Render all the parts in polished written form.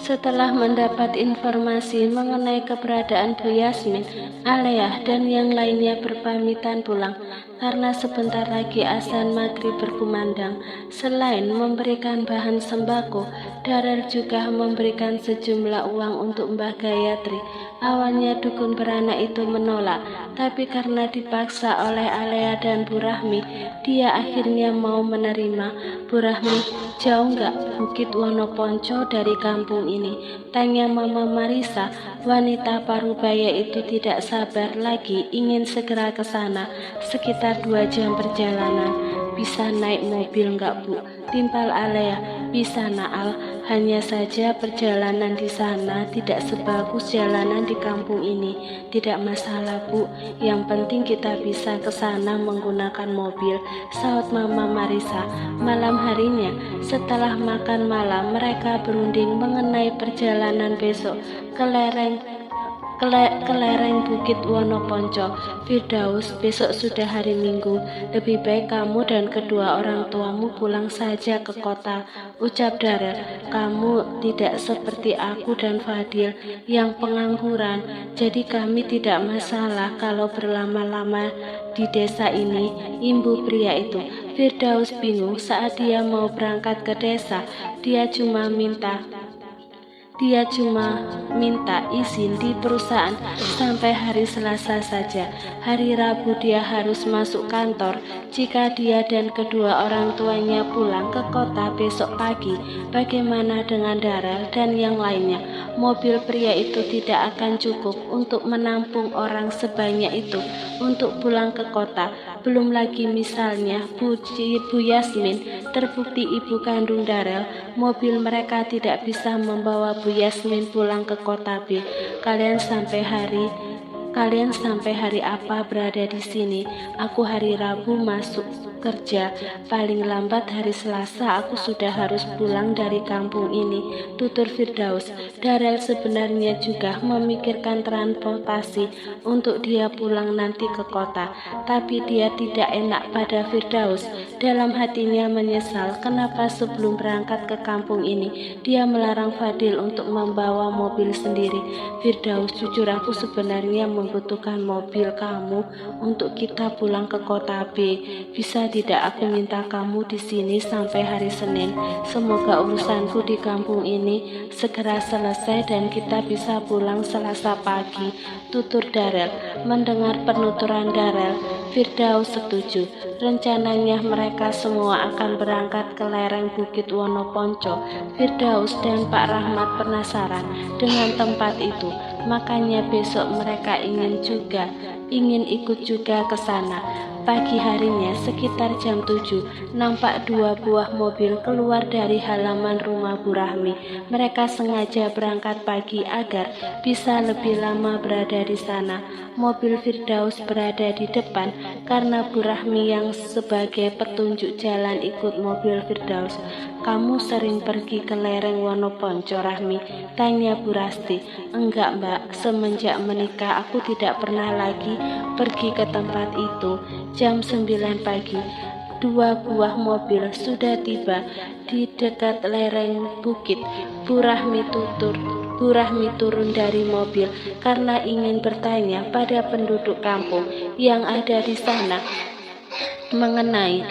Setelah mendapat informasi mengenai keberadaan Bu Yasmin, Alea dan yang lainnya berpamitan pulang karena sebentar lagi azan maghrib berkumandang. Selain memberikan bahan sembako, Darel juga memberikan sejumlah uang untuk Mbah Gayatri. Awalnya dukun beranak itu menolak, tapi karena dipaksa oleh Alea dan Bu Rahmi, dia akhirnya mau menerima. Bu Rahmi, jauh nggak Bukit Wonoponco dari kampung ini? Tanya Mama Marisa. Wanita parubaya itu tidak sabar lagi ingin segera ke sana. Sekitar 2 jam perjalanan. Bisa naik mobil nggak Bu? Timpal Alea. Bisa Naal, hanya saja perjalanan di sana tidak sebagus jalanan di kampung ini. Tidak masalah Bu, yang penting kita bisa ke sana menggunakan mobil, saut Mama Marisa. Malam harinya, setelah makan malam, mereka berunding mengenai perjalanan besok ke lereng Bukit Wonoponco. Firdaus, besok sudah hari Minggu. Lebih baik kamu dan kedua orang tuamu pulang saja ke kota, ucap Darel. Kamu tidak seperti aku dan Fadil yang pengangguran, jadi kami tidak masalah kalau berlama-lama di desa ini, imbu pria itu. Firdaus bingung saat dia mau berangkat ke desa. Dia cuma minta izin di perusahaan sampai hari Selasa saja. Hari Rabu dia harus masuk kantor. Jika dia dan kedua orang tuanya pulang ke kota besok pagi, bagaimana dengan Darel dan yang lainnya? Mobil pria itu tidak akan cukup untuk menampung orang sebanyak itu untuk pulang ke kota. Belum lagi misalnya Bu Yasmin terbukti ibu kandung Darel, mobil mereka tidak bisa membawa Bu Yasmin pulang ke kota B. Kalian sampai hari apa berada di sini? Aku hari Rabu masuk kerja, paling lambat hari Selasa aku sudah harus pulang dari kampung ini, tutur Firdaus. Darel sebenarnya juga memikirkan transportasi untuk dia pulang nanti ke kota, tapi dia tidak enak pada Firdaus. Dalam hatinya menyesal kenapa sebelum berangkat ke kampung ini dia melarang Fadil untuk membawa mobil sendiri. Firdaus, jujur aku sebenarnya membutuhkan mobil kamu untuk kita pulang ke kota B. Bisa tidak aku minta kamu di sini sampai hari Senin? Semoga urusanku di kampung ini segera selesai dan kita bisa pulang Selasa pagi, tutur Darel. Mendengar penuturan Darel, Firdaus setuju. Rencananya mereka semua akan berangkat ke lereng Bukit Wonoponco. Firdaus dan Pak Rahmat penasaran dengan tempat itu, makanya besok mereka ingin ikut juga ke sana. Pagi harinya sekitar jam 7, nampak 2 buah mobil keluar dari halaman rumah Bu Rahmi. Mereka sengaja berangkat pagi agar bisa lebih lama berada di sana. Mobil Firdaus berada di depan karena Bu Rahmi yang sebagai petunjuk jalan ikut mobil Firdaus. Kamu sering pergi ke lereng Wonoponco, Rahmi? Tanya Bu Rasti. Enggak Mbak, semenjak menikah aku tidak pernah lagi pergi ke tempat itu. Jam 9 pagi, 2 buah mobil sudah tiba di dekat lereng bukit. Bu Rahmi turun dari mobil karena ingin bertanya pada penduduk kampung yang ada di sana mengenai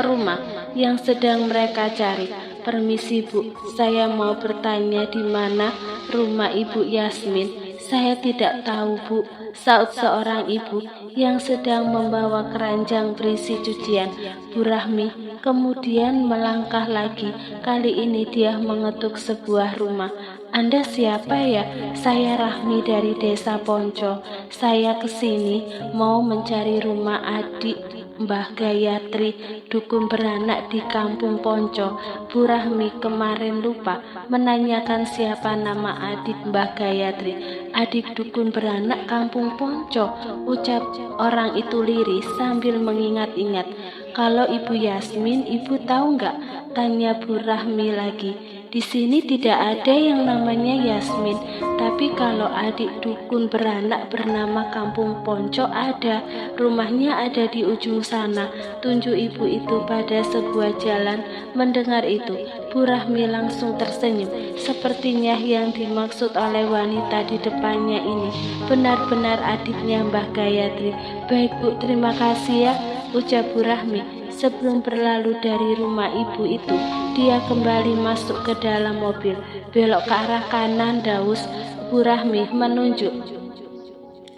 rumah yang sedang mereka cari. Permisi Bu, saya mau bertanya di mana rumah Ibu Yasmin. Saya tidak tahu Bu, saut seorang ibu yang sedang membawa keranjang berisi cucian. Bu Rahmi kemudian melangkah lagi. Kali ini dia mengetuk sebuah rumah. Anda siapa ya? Saya Rahmi dari desa Ponco. Saya kesini mau mencari rumah adik Mbah Gayatri, dukun beranak di kampung Ponco. Bu Rahmi kemarin lupa menanyakan siapa nama adik Mbah Gayatri. Adik dukun beranak kampung Ponco, ucap orang itu lirih sambil mengingat-ingat. Kalau Ibu Yasmin, Ibu tahu nggak? Tanya Bu Rahmi lagi. Di sini tidak ada yang namanya Yasmin, tapi kalau adik dukun beranak bernama Kampung Ponco ada. Rumahnya ada di ujung sana. Tunjuk ibu itu pada sebuah jalan. Mendengar itu, Bu Rahmi langsung tersenyum. Sepertinya yang dimaksud oleh wanita di depannya ini benar-benar adiknya Mbah Gayatri. Baik Bu, terima kasih ya, ucap Bu Rahmi. Sebelum berlalu dari rumah ibu itu, dia kembali masuk ke dalam mobil. Belok ke arah kanan, Daus. Bu Rahmi menunjuk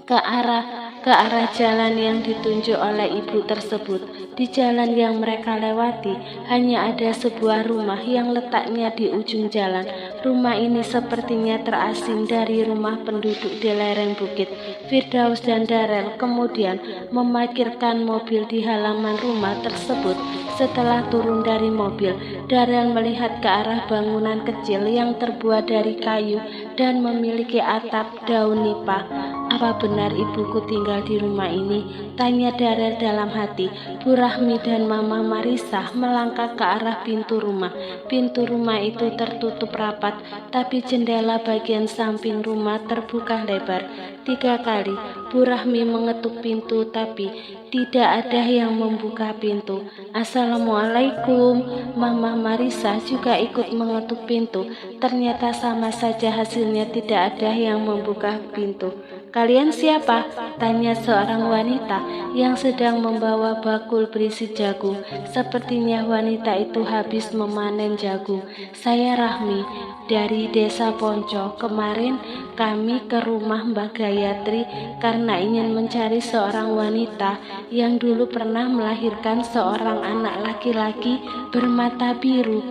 ke arah jalan yang ditunjuk oleh ibu tersebut. Di jalan yang mereka lewati, hanya ada sebuah rumah yang letaknya di ujung jalan. Rumah ini sepertinya terasing dari rumah penduduk di lereng bukit. Firdaus dan Darel kemudian memarkirkan mobil di halaman rumah tersebut. Setelah turun dari mobil, Darel melihat ke arah bangunan kecil yang terbuat dari kayu dan memiliki atap daun nipah. Apa benar ibuku tinggal di rumah ini? Tanya Darel dalam hati. Bu Rahmi dan Mama Marisa melangkah ke arah pintu rumah. Pintu rumah itu tertutup rapat, tapi jendela bagian samping rumah terbuka lebar. 3 kali Bu Rahmi mengetuk pintu, tapi tidak ada yang membuka pintu. Assalamualaikum. Mama Marisa juga ikut mengetuk pintu. Ternyata sama saja hasilnya, tidak ada yang membuka pintu. Kalian siapa? Tanya seorang wanita yang sedang membawa bakul berisi jagung. Sepertinya wanita itu habis memanen jagung. Saya Rahmi dari desa Ponco. Kemarin kami ke rumah Mbak Gayatri karena ingin mencari seorang wanita yang dulu pernah melahirkan seorang anak laki-laki bermata biru,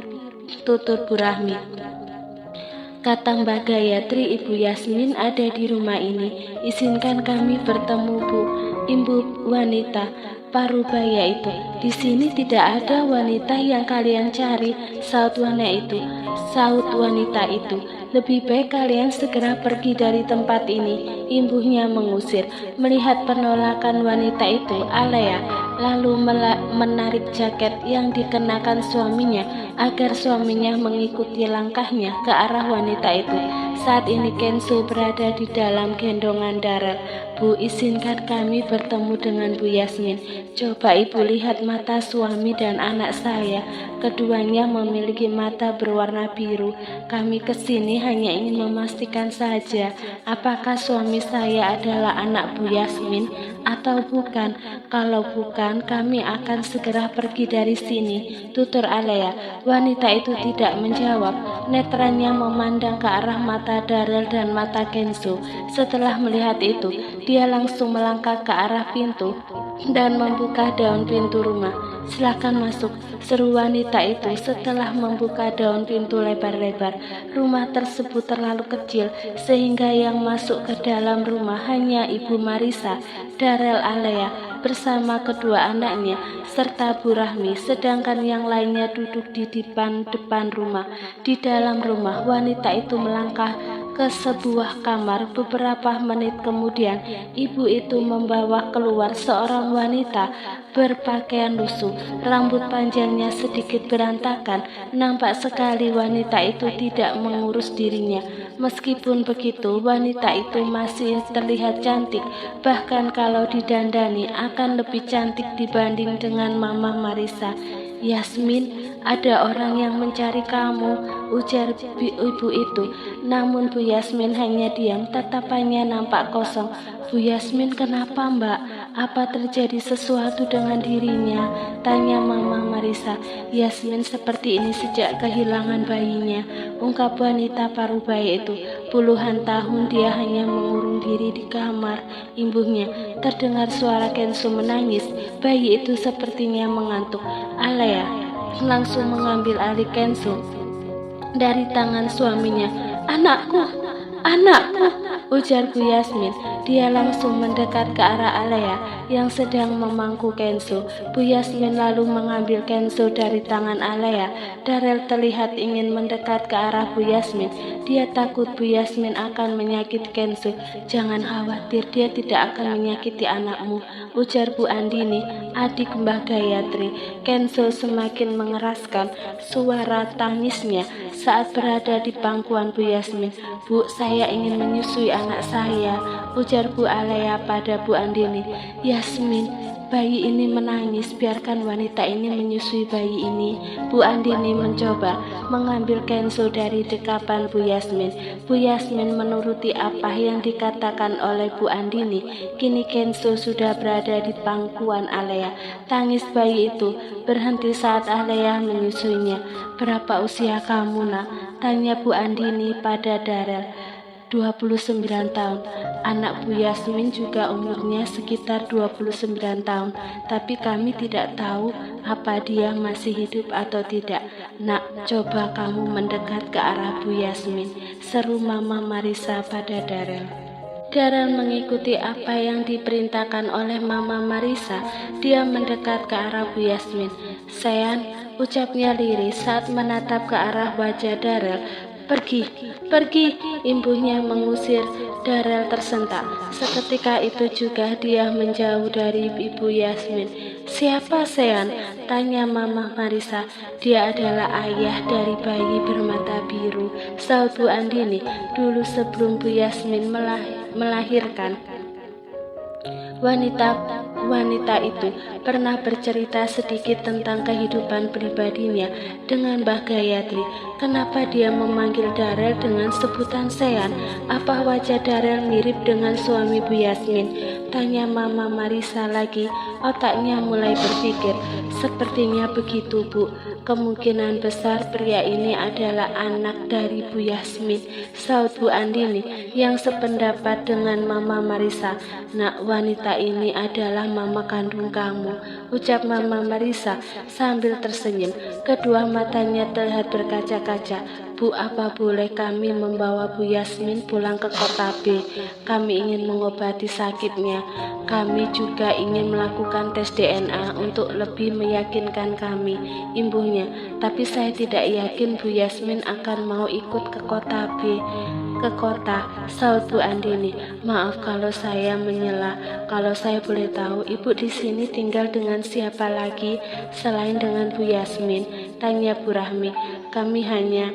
tutur Bu Rahmi. Kata Mbak Gayatri, Ibu Yasmin ada di rumah ini. Izinkan kami bertemu, Bu. Ibu wanita parubaya itu. Di sini tidak ada wanita yang kalian cari, saut wanita itu. Lebih baik kalian segera pergi dari tempat ini. Ibunya mengusir. Melihat penolakan wanita itu, Alea lalu menarik jaket yang dikenakan suaminya agar suaminya mengikuti langkahnya ke arah wanita itu. Saat ini Kenzo berada di dalam gendongan Darel. Bu, izinkan kami bertemu dengan Bu Yasmin. Coba Ibu lihat mata suami dan anak saya. Keduanya memiliki mata berwarna biru. Kami kesini hanya ingin memastikan saja apakah suami saya adalah anak Bu Yasmin atau bukan. Kalau bukan, kami akan segera pergi dari sini, tutur Alea. Wanita itu tidak menjawab. Netranya memandang ke arah mata Darel dan mata Kenzo. Setelah melihat itu, dia langsung melangkah ke arah pintu dan membuka daun pintu rumah. Silakan masuk, seru wanita itu setelah membuka daun pintu lebar-lebar. Rumah tersebut terlalu kecil sehingga yang masuk ke dalam rumah hanya Ibu Marisa, Darel, Alea bersama kedua anaknya serta Bu Rahmi, sedangkan yang lainnya duduk di depan rumah. Di dalam rumah, wanita itu melangkah ke sebuah kamar. Beberapa menit kemudian, ibu itu membawa keluar seorang wanita berpakaian lusuh. Rambut panjangnya sedikit berantakan. Nampak sekali wanita itu tidak mengurus dirinya. Meskipun begitu, wanita itu masih terlihat cantik. Bahkan kalau didandani akan lebih cantik dibanding dengan Mama Marisa. Yasmin, ada orang yang mencari kamu, ujar ibu itu. Namun Bu Yasmin hanya diam, tatapannya nampak kosong. Bu Yasmin, kenapa Mbak? Apa terjadi sesuatu dengan dirinya? Tanya Mama Marisa. Yasmin seperti ini sejak kehilangan bayinya, ungkap wanita parubaya itu. Puluhan tahun dia hanya mengurung diri di kamar ibunya. Terdengar suara Kenzo menangis. Bayi itu sepertinya mengantuk. Alea langsung mengambil alih Kenzo dari tangan suaminya. Anakku, anakku, ujar Bu Yasmin. Dia langsung mendekat ke arah Alea yang sedang memangku Kenzo. Bu Yasmin lalu mengambil Kenzo dari tangan Alea. Darel terlihat ingin mendekat ke arah Bu Yasmin. Dia takut Bu Yasmin akan menyakiti Kenzo. Jangan khawatir, dia tidak akan menyakiti anakmu, ujar Bu Andini, adik Mbah Gayatri. Kenzo semakin mengeraskan suara tangisnya saat berada di pangkuan Bu Yasmin. Bu, saya ingin menyusui anak saya, ujar Bu Alea pada Bu Andini. Yasmin, bayi ini menangis, biarkan wanita ini menyusui bayi ini. Bu Andini mencoba mengambil Kenzo dari dekapan Bu Yasmin. Bu Yasmin menuruti apa yang dikatakan oleh Bu Andini. Kini Kenzo sudah berada di pangkuan Alea. Tangis bayi itu berhenti saat Alea menyusuinya. Berapa usia kamu, nak? Tanya Bu Andini pada Darel. 29 tahun. Anak Bu Yasmin juga umurnya sekitar 29 tahun, tapi kami tidak tahu apa dia masih hidup atau tidak. Nak, coba kamu mendekat ke arah Bu Yasmin, seru Mama Marisa pada Darel. Darel mengikuti apa yang diperintahkan oleh Mama Marisa. Dia mendekat ke arah Bu Yasmin. Sayang, ucapnya lirih saat menatap ke arah wajah Darel. Pergi, pergi, ibunya mengusir. Darel tersentak. Seketika itu juga dia menjauh dari Ibu Yasmin. Siapa Sean? Tanya Mama Marisa. Dia adalah ayah dari bayi bermata biru, sahut Bu Andini. Dulu sebelum Bu Yasmin melahirkan, Wanita itu pernah bercerita sedikit tentang kehidupan pribadinya dengan Mbah Gayatri. Kenapa dia memanggil Darel dengan sebutan Sean? Apa wajah Darel mirip dengan suami Bu Yasmin? Tanya Mama Marisa lagi. Otaknya mulai berpikir. Sepertinya begitu, Bu. Kemungkinan besar pria ini adalah anak dari Bu Yasmin, sahut Bu Andini yang sependapat dengan Mama Marisa. Nak, wanita ini adalah mama kandung kamu, ucap Mama Marisa sambil tersenyum. Kedua matanya terlihat berkaca-kaca. Bu, apa boleh kami membawa Bu Yasmin pulang ke kota B? Kami ingin mengobati sakitnya. Kami juga ingin melakukan tes DNA untuk lebih meyakinkan kami, imbuhnya. Tapi saya tidak yakin Bu Yasmin akan mau ikut ke kota B. Ke kota, sahut Bu Andini. Maaf kalau saya menyela. Kalau saya boleh tahu, Ibu di sini tinggal dengan siapa lagi selain dengan Bu Yasmin? Tanya Bu Rahmi. Kami hanya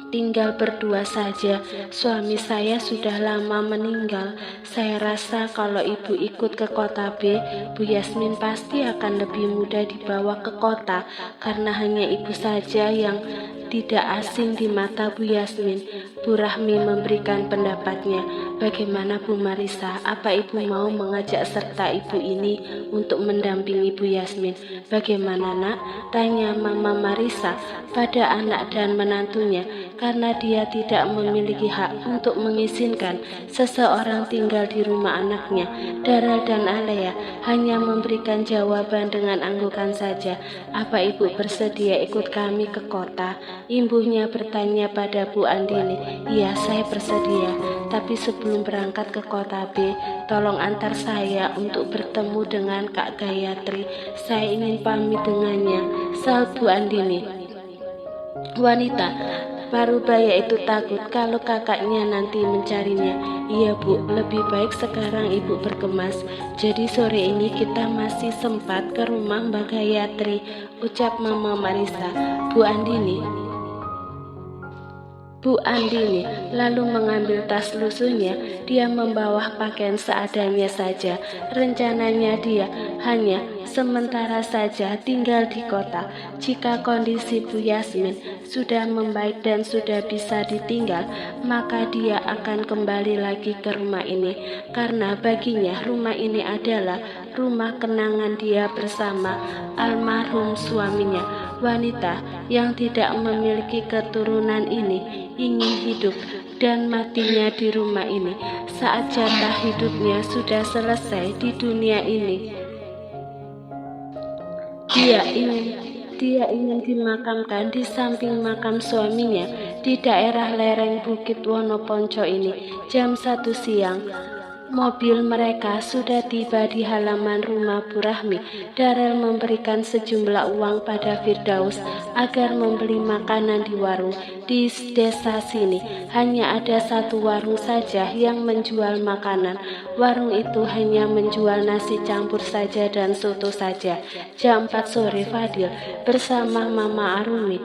tinggal berdua saja. Suami saya sudah lama meninggal. Saya rasa kalau Ibu ikut ke kota B, Bu Yasmin pasti akan lebih mudah dibawa ke kota, karena hanya Ibu saja yang tidak asing di mata Bu Yasmin. Bu Rahmi memberikan pendapatnya. Bagaimana Bu Marisa? Apa Ibu mau mengajak serta Ibu ini untuk mendampingi Bu Yasmin? Bagaimana, nak? Tanya Mama Marisa pada anak dan menantunya. Karena dia tidak memiliki hak untuk mengizinkan seseorang tinggal di rumah anaknya, Darel dan Alea hanya memberikan jawaban dengan anggukan saja. Apa Ibu bersedia ikut kami ke kota? Imbuhnya bertanya pada Bu Andini. Iya, saya bersedia. Tapi sebelum berangkat ke kota B, tolong antar saya untuk bertemu dengan Kak Gayatri. Saya ingin pamit dengannya, sahut Bu Andini. Wanita parubaya itu takut kalau kakaknya nanti mencarinya. Iya, Bu, lebih baik sekarang Ibu berkemas. Jadi sore ini kita masih sempat ke rumah Mbak Gayatri, ucap Mama Marisa. Bu Andini lalu mengambil tas lusuhnya. Dia membawa pakaian seadanya saja. Rencananya dia hanya sementara saja tinggal di kota. Jika kondisi Bu Yasmin sudah membaik dan sudah bisa ditinggal, maka dia akan kembali lagi ke rumah ini. Karena baginya rumah ini adalah rumah kenangan dia bersama almarhum suaminya. Wanita yang tidak memiliki keturunan ini ingin hidup dan matinya di rumah ini. Saat jatah hidupnya sudah selesai di dunia ini, dia ingin dia ingin dimakamkan di samping makam suaminya di daerah lereng Bukit Wonoponco ini. Jam 1 siang, mobil mereka sudah tiba di halaman rumah Bu Rahmi. Darel memberikan sejumlah uang pada Firdaus agar membeli makanan di warung. Di desa sini hanya ada satu warung saja yang menjual makanan. Warung itu hanya menjual nasi campur saja dan soto saja. Jam 4 sore, Fadil bersama Mama Arumi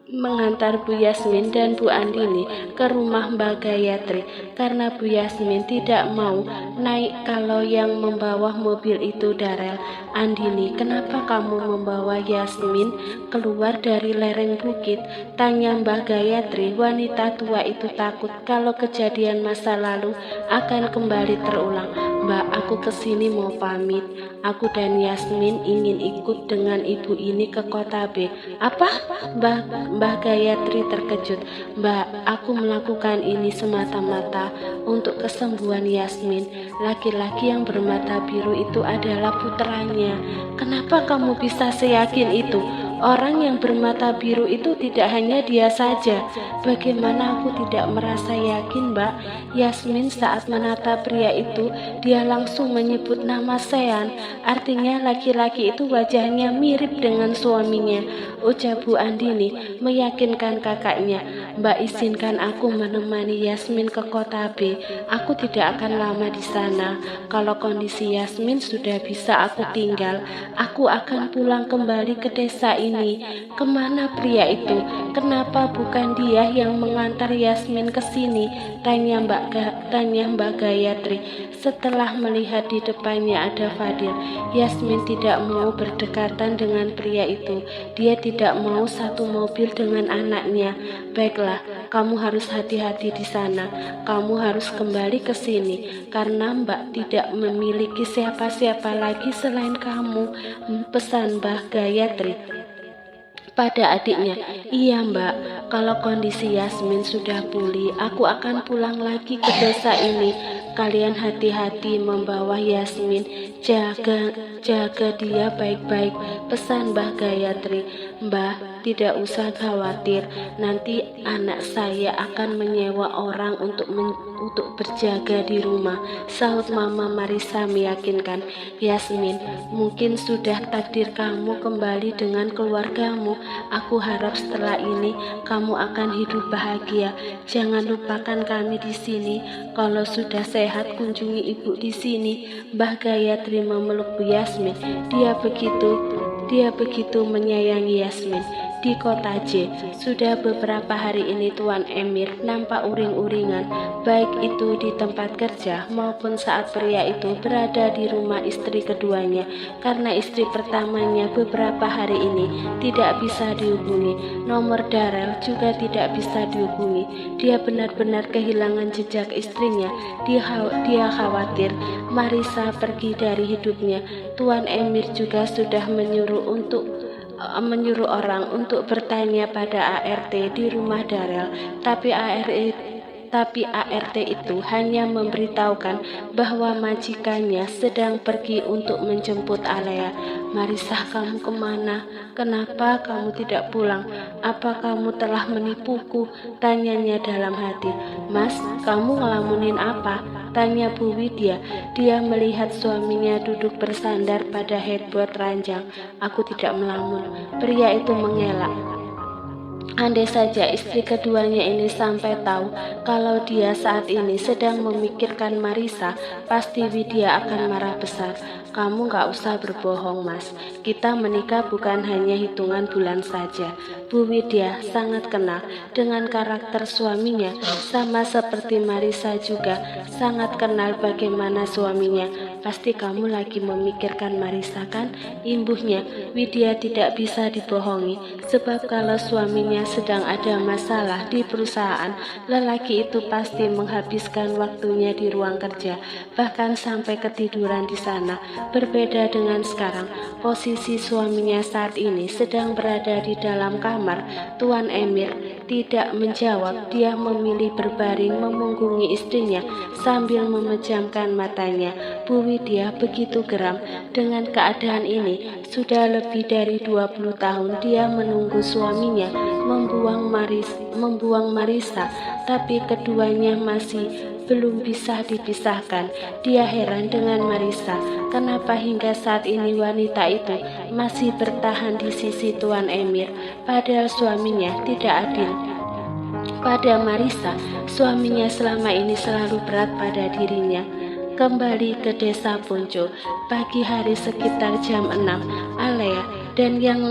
mengantar Bu Yasmin dan Bu Andini ke rumah Mbak Gayatri karena Bu Yasmin tidak mau naik kalau yang membawa mobil itu Darel. Andini, kenapa kamu membawa Yasmin keluar dari lereng bukit? Tanya Mbak Gayatri. Wanita tua itu takut kalau kejadian masa lalu akan kembali terulang. Mbak, aku kesini mau pamit. Aku dan Yasmin ingin ikut dengan ibu ini ke kota B. Apa? Mbak Gayatri terkejut. Mbak, aku melakukan ini semata-mata untuk kesembuhan Yasmin. Laki-laki yang bermata biru itu adalah putranya. Kenapa kamu bisa seyakin itu? Orang yang bermata biru itu tidak hanya dia saja. Bagaimana aku tidak merasa yakin, Mbak? Yasmin saat menatap pria itu, dia langsung menyebut nama Sean. Artinya laki-laki itu wajahnya mirip dengan suaminya. Ucap Bu Andini meyakinkan kakaknya. Mbak, izinkan aku menemani Yasmin ke kota B. Aku tidak akan lama di sana. Kalau kondisi Yasmin sudah bisa aku tinggal, aku akan pulang kembali ke desa ini. Kemana pria itu? Kenapa bukan dia yang mengantar Yasmin ke sini? Tanya Mbak Gayatri. Setelah melihat di depannya ada Fadil, Yasmin tidak mau berdekatan dengan pria itu. Dia tidak mau satu mobil dengan anaknya. Baiklah, kamu harus hati-hati di sana. Kamu harus kembali ke sini karena Mbak tidak memiliki siapa-siapa lagi selain kamu. Pesan Mbak Gayatri pada adiknya. Iya Mbak, kalau kondisi Yasmin sudah pulih, aku akan pulang lagi ke desa ini. Kalian hati-hati membawa Yasmin, jaga dia baik-baik, pesan Mbah Gayatri. Mbah, tidak usah khawatir, nanti anak saya akan menyewa orang untuk berjaga di rumah, sahut Mama Marisa meyakinkan. Yasmin, mungkin sudah takdir kamu kembali dengan keluargamu. Aku harap setelah ini kamu akan hidup bahagia. Jangan lupakan kami di sini. Kalau sudah sehat, kunjungi ibu di sini. Mbah Gayatri memeluk Bu Yasmin. Dia begitu menyayangi Yasmin. Di kota J, sudah beberapa hari ini Tuan Emir nampak uring-uringan, baik itu di tempat kerja maupun saat pria itu berada di rumah istri keduanya, karena istri pertamanya beberapa hari ini tidak bisa dihubungi. Nomor Darel juga tidak bisa dihubungi. Dia benar-benar kehilangan jejak istrinya. Dia khawatir Marisa pergi dari hidupnya. Tuan Emir juga sudah menyuruh orang untuk bertanya pada ART di rumah Darel, tapi ART itu hanya memberitahukan bahwa majikannya sedang pergi untuk menjemput Alea. Marisa, kamu kemana? Kenapa kamu tidak pulang? Apa kamu telah menipuku? Tanyanya dalam hati. Mas, kamu ngelamunin apa? Tanya Bu Widya. Dia melihat suaminya duduk bersandar pada headboard ranjang. Aku tidak melamun. Pria itu mengelak. Andai saja istri keduanya ini sampai tahu kalau dia saat ini sedang memikirkan Marisa, pasti Widya akan marah besar. Kamu gak usah berbohong, Mas. Kita menikah bukan hanya hitungan bulan saja. Bu Widya sangat kenal dengan karakter suaminya, sama seperti Marisa juga sangat kenal bagaimana suaminya. Pasti kamu lagi memikirkan Marisa kan? Imbuhnya. Widya tidak bisa dibohongi, sebab kalau suaminya sedang ada masalah di perusahaan, lelaki itu pasti menghabiskan waktunya di ruang kerja, bahkan sampai ketiduran di sana. Berbeda dengan sekarang, posisi suaminya saat ini sedang berada di dalam kamar. Tuan Emir tidak menjawab. Dia memilih berbaring memunggungi istrinya sambil memejamkan matanya. Bu Widya begitu geram dengan keadaan ini. Sudah lebih dari 20 tahun dia menunggu suaminya membuang Marisa, tapi keduanya masih belum bisa dipisahkan. Dia heran dengan Marisa, kenapa hingga saat ini wanita itu masih bertahan di sisi Tuan Emir, padahal suaminya tidak adil pada Marisa. Suaminya selama ini selalu berat pada dirinya. Kembali ke desa Ponco, pagi hari sekitar jam 6, Alea dan yang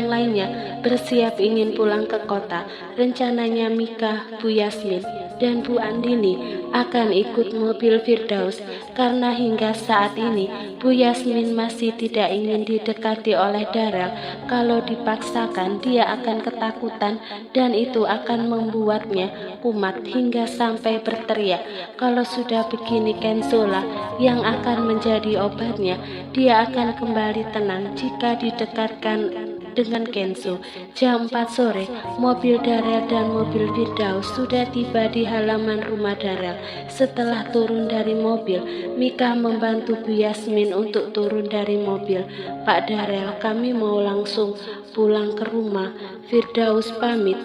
lainnya bersiap ingin pulang ke kota. Rencananya Mika, Bu Yasmin, dan Bu Andini akan ikut mobil Firdaus karena hingga saat ini Bu Yasmin masih tidak ingin didekati oleh Darel. Kalau dipaksakan dia akan ketakutan dan itu akan membuatnya kumat hingga sampai berteriak. Kalau sudah begini Kenzola yang akan menjadi obatnya. Dia akan kembali tenang jika didekatkan dengan Kenzo. Jam 4 sore, mobil Darel dan mobil Firdaus sudah tiba di halaman rumah Darel. Setelah turun dari mobil, Mika membantu Bu Yasmin untuk turun dari mobil. Pak Darel, kami mau langsung pulang ke rumah. Firdaus pamit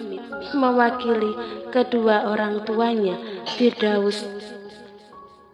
mewakili kedua orang tuanya.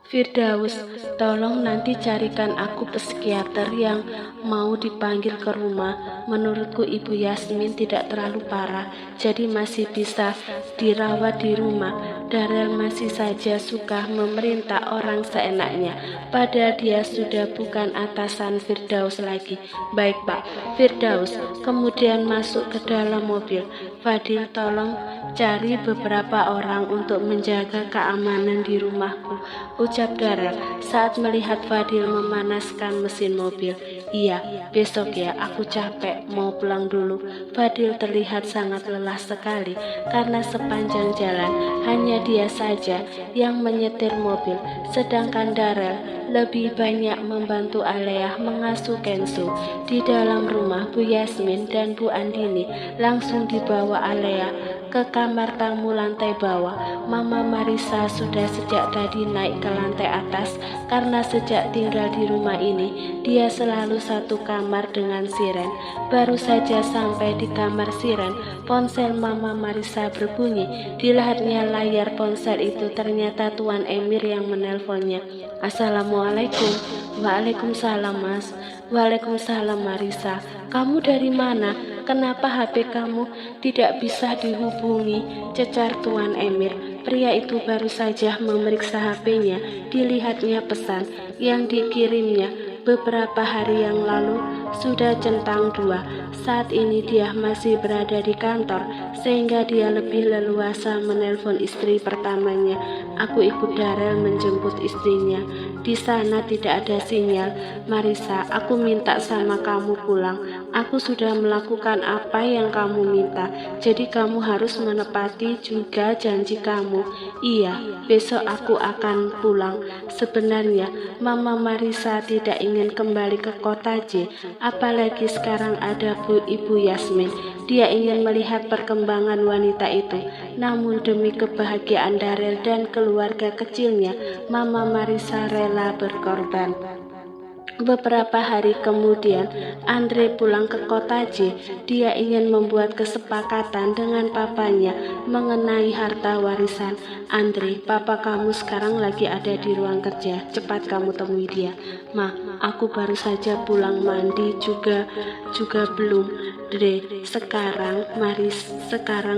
Firdaus, tolong nanti carikan aku psikiater yang mau dipanggil ke rumah. Menurutku Ibu Yasmin tidak terlalu parah, jadi masih bisa dirawat di rumah. Darel masih saja suka memerintah orang seenaknya, padahal dia sudah bukan atasan Firdaus lagi. Baik Pak. Firdaus kemudian masuk ke dalam mobil. Fadil, tolong cari beberapa orang untuk menjaga keamanan di rumahku, ucap Darel saat melihat Fadil memanaskan mesin mobil. Iya, besok ya, aku capek, mau pulang dulu. Fadil terlihat sangat lelah sekali karena sepanjang jalan hanya dia saja yang menyetir mobil, sedangkan Darel lebih banyak membantu Alea mengasuh Kenzo. Di dalam rumah, Bu Yasmin dan Bu Andini langsung dibawa Alea ke kamar tamu lantai bawah. Mama Marisa sudah sejak tadi naik ke lantai atas karena sejak tinggal di rumah ini dia selalu satu kamar dengan Siren. Baru saja sampai di kamar Siren, ponsel Mama Marisa berbunyi. Dilihatnya layar ponsel itu ternyata Tuan Emir yang menelponnya. Assalamualaikum. Waalaikumsalam Mas. Waalaikumsalam Marisa. Kamu dari mana? Kenapa HP kamu tidak bisa dihubungi? Cecar Tuan Emir. Pria itu baru saja memeriksa HP-nya. Dilihatnya pesan yang dikirimnya beberapa hari yang lalu sudah centang 2. Saat ini dia masih berada di kantor sehingga dia lebih leluasa menelpon istri pertamanya. Aku ikut Darel menjemput istrinya. Di sana tidak ada sinyal. Marisa, aku minta sama kamu pulang. Aku sudah melakukan apa yang kamu minta. Jadi kamu harus menepati juga janji kamu. Iya, besok aku akan pulang. Sebenarnya Mama Marisa tidak ingin kembali ke kota J, apalagi sekarang ada Ibu Yasmin. Dia ingin melihat perkembangan wanita itu. Namun demi kebahagiaan Darel dan keluarga kecilnya, Mama Marisa rela berkorban. Beberapa hari kemudian, Andre pulang ke kota J. Dia ingin membuat kesepakatan dengan papanya mengenai harta warisan. Andre, papa kamu sekarang lagi ada di ruang kerja. Cepat kamu temui dia. Ma, aku baru saja pulang mandi juga belum. Dre, sekarang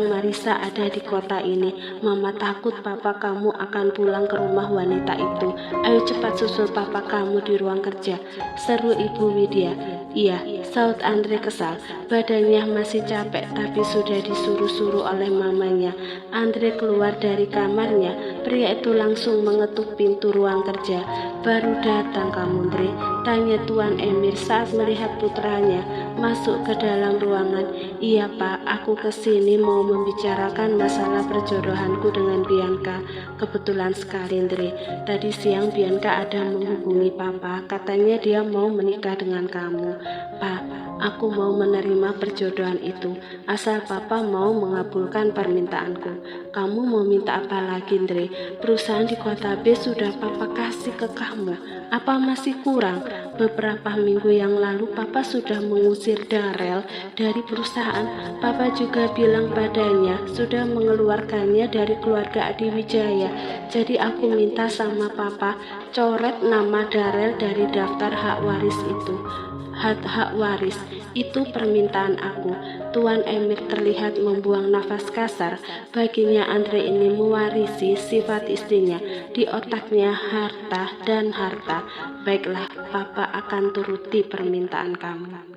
Marisa ada di kota ini. Mama takut papa kamu akan pulang ke rumah wanita itu. Ayo cepat susul papa kamu di ruang kerja, seru Ibu Widya. Iya, saut Andre kesal. Badannya masih capek tapi sudah disuruh-suruh oleh mamanya. Andre keluar dari kamarnya. Pria itu langsung mengetuk pintu ruang kerja. Baru datang kamu, Andre? Tanya Tuan Emir saat melihat putranya masuk ke dalam ruangan. Iya Pak, aku kesini mau membicarakan masalah perjodohanku dengan Bianca. Kebetulan sekali Andre, tadi siang Bianca ada menghubungi Papa, katanya dia mau menikah dengan kamu. Pak, aku mau menerima perjodohan itu, asal Papa mau mengabulkan permintaanku. Kamu mau minta apa lagi Andre? Perusahaan di kota B sudah Papa kasih ke kamu. Apa masih kurang? Beberapa minggu yang lalu Papa sudah mengusir Darel dari perusahaan. Papa juga bilang padanya sudah mengeluarkannya dari keluarga Adi Wijaya. Jadi aku minta sama Papa coret nama Darel dari daftar hak waris itu. Hak waris itu permintaan aku. Tuan Emir terlihat membuang nafas kasar. Baginya Andre ini mewarisi sifat istrinya. Di otaknya harta dan harta. Baiklah, Papa akan turuti permintaan kamu.